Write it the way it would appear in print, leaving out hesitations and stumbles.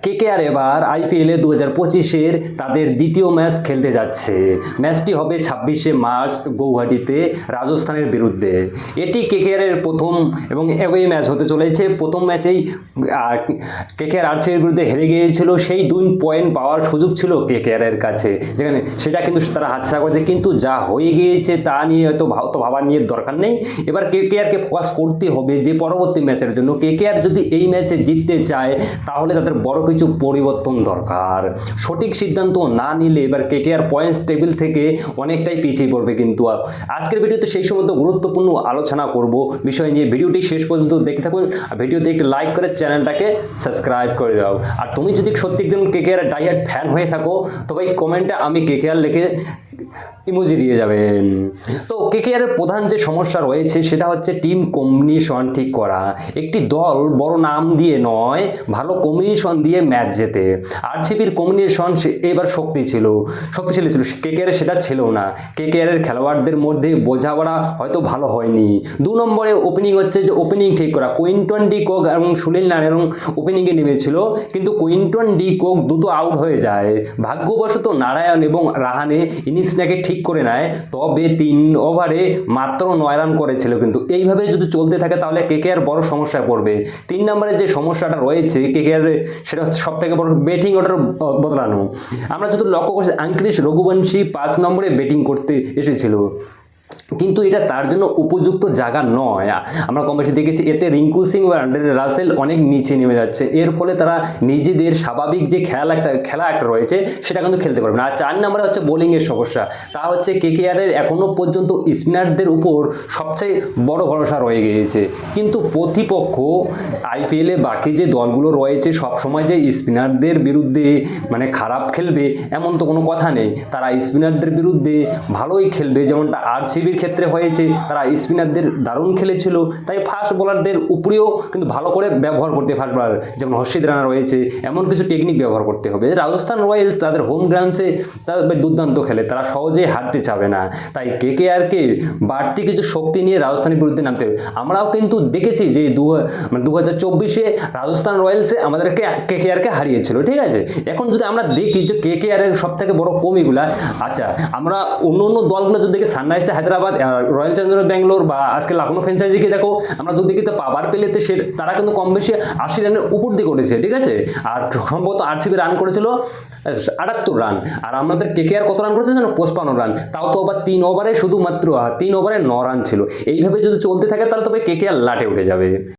KKR এবার আইপিএলে 2025-এর তাদের দ্বিতীয় ম্যাচ খেলতে যাচ্ছে। ম্যাচটি হবে 26শে মার্চ গৌহাটিতে রাজস্থানের বিরুদ্ধে। এটি কেকেআরের প্রথম এবং অ্যাওয়ে ম্যাচ হতে চলেছে। প্রথম ম্যাচেই কেকেআর আরসিবির বিরুদ্ধে হেরে গিয়েছিল। সেই 2 পয়েন্ট পাওয়ার সুযোগ ছিল কেকেআরের কাছে, যেখানে সেটা কিন্তু তারা হাতছাড়া করেছে। কিন্তু যা হয়ে গিয়েছে তা নিয়ে হয়তো ভাবার নিয়ে দরকার নেই। এবার কেকেআরকে ফোকাস করতে হবে যে পরবর্তী ম্যাচের জন্য কেকেআর যদি এই ম্যাচে জিততে চায় তাহলে তাদের বড় কিছু পরিবর্তন দরকার। সঠিক সিদ্ধান্ত না নিলে এবার কেকেআর পয়েন্টস টেবিল থেকে অনেকটাই পিছিয়ে পড়বে। কিন্তু আজকের ভিডিওতে সেই সমস্ত গুরুত্বপূর্ণ আলোচনা করব বিষয় নিয়ে। ভিডিওটি শেষ পর্যন্ত দেখতে থাকুন। ভিডিওতে একটি লাইক করে চ্যানেলটাকে সাবস্ক্রাইব করে দাও। আর তুমি যদি সত্যি একজন কেকেআর ডাইহার্ড ফ্যান হয়ে থাকো তবে এই কমেন্টে আমি কেকেআর লিখে ইমোজি দিয়ে যাবেন। তো কেকেআরের প্রধান যে সমস্যা রয়েছে সেটা হচ্ছে টিম কম্বিনেশন ঠিক করা। একটি দল বড় নাম দিয়ে নয়, ভালো কম্বিনেশন দিয়ে ম্যাচ জেতে। আরসিবির কম্বিনেশন এবার শক্তিশালী ছিল, কেকেআর সেটা ছিল না। কেকেআরের খেলোয়াড়দের মধ্যে বোঝাপড়া হয়তো ভালো হয়নি। 2 নম্বরে ওপেনিং হচ্ছে যে ওপেনিং ঠিক করা। কুইন্টন ডি কক এবং সুনীল নারায়ণ ওপেনিংয়ে নেমেছিল, কিন্তু কুইন্টন ডি কক দ্রুত আউট হয়ে যায়। ভাগ্যবশত নারায়ণ এবং রাহানে ইনিংসটাকে ঠিক করে নেয়, তবে 3 ওভারে মাত্র 9 রান করেছিল। কিন্তু এইভাবে যদি চলতে থাকে তাহলে কেকেআর বড় সমস্যায় পড়বে। 3 নম্বরে যে সমস্যাটা রয়েছে কেকেআর, সেটা হচ্ছে সব থেকে বড় ব্যাটিং অর্ডার বদলানো। আমরা যদি লক্ষ্য করছি আঙ্কিশ রঘুবংশী 5 নম্বরে ব্যাটিং করতে এসেছিল, কিন্তু এটা তার জন্য উপযুক্ত জায়গা নয়। আমরা কম বেশি দেখেছি এতে রিঙ্কু সিং বা অ্যান্ড্রে রাসেল অনেক নিচে নেমে যাচ্ছে। এর ফলে তারা নিজেদের স্বাভাবিক যে খেলা একটা রয়েছে সেটা কিন্তু খেলতে পারবে না। আর 4 নম্বরে হচ্ছে বোলিংয়ের সমস্যা। তা হচ্ছে কেকেআরের এখনও পর্যন্ত স্পিনারদের উপর সবচেয়ে বড় ভরসা রয়ে গিয়েছে। কিন্তু প্রতিপক্ষ আইপিএলে বাকি যে দলগুলো রয়েছে সবসময় যে স্পিনারদের বিরুদ্ধে খারাপ খেলবে এমন তো কোনো কথা নেই। তারা স্পিনারদের বিরুদ্ধে ভালোই খেলবে, যেমনটা আরসিবির ক্ষেত্রে হয়েছে। তারা স্পিনারদের দারুণ খেলেছিল, তাই ফাস্ট বোলারদের উপরেও কিন্তু ভালো করে ব্যবহার করতে, ফাস্ট বোলার যেমন হর্ষিত রানা রয়েছে এমন কিছু টেকনিক ব্যবহার করতে হবে। রাজস্থান রয়্যালস তাদের হোম গ্রাউন্ডসে তারা দুর্দান্ত খেলে, তারা সহজেই হারতে চাবে না। তাই কেকেআরকে বাড়তি কিছু শক্তি নিয়ে রাজস্থানের বিরুদ্ধে নামতে হবে। আমরাও কিন্তু দেখেছি যে 2024-এ রাজস্থান রয়্যালসে আমাদেরকে কেকেআরকে হারিয়েছিল, ঠিক আছে। এখন যদি আমরা দেখি যে কেকেআরের সব থেকে বড় কমিগুলা, আচ্ছা আমরা অন্য দলগুলো যদি দেখি Sunrisers Hyderabad, royal Challengers Bangalore বা আজকে লখনৌ ফ্র্যাঞ্চাইজিকে দেখো, আমরা যদি দেখি তো পাওয়ার প্লেতে তারা কিন্তু কম বেশি 80 রানের উপর দিয়ে করেছে, ঠিক আছে। আর সম্ভবত আরসিবি রান করেছিল 78 রান, আর আমাদের কেকেআর কত রান করেছে জানো? 55 রান। তাও তো আবার 3 ওভারে শুধুমাত্র 3 ওভারে 9 রান ছিল। এইভাবে যদি চলতে থাকে তাহলে তবে কেকেআর লাটে উঠে যাবে।